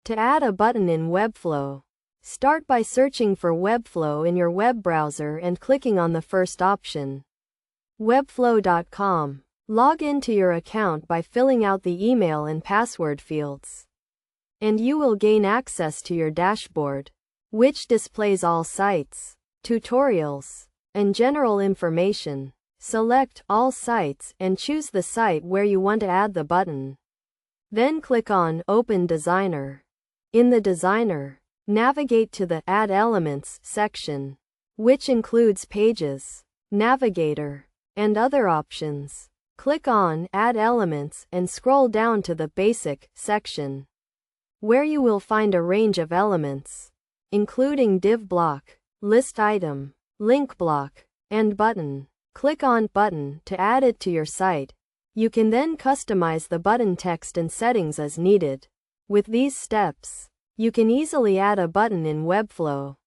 To add a button in Webflow, start by searching for Webflow in your web browser and clicking on the first option, webflow.com. Log into your account by filling out the email and password fields, and you will gain access to your dashboard, which displays all sites, tutorials, and general information. Select All Sites and choose the site where you want to add the button. Then click on Open Designer. In the Designer, navigate to the Add Elements section, which includes Pages, Navigator, and other options. Click on Add Elements and scroll down to the Basic section, where you will find a range of elements, including div block, list item, link block, and button. Click on Button to add it to your site. You can then customize the button text and settings as needed. With these steps, you can easily add a button in Webflow.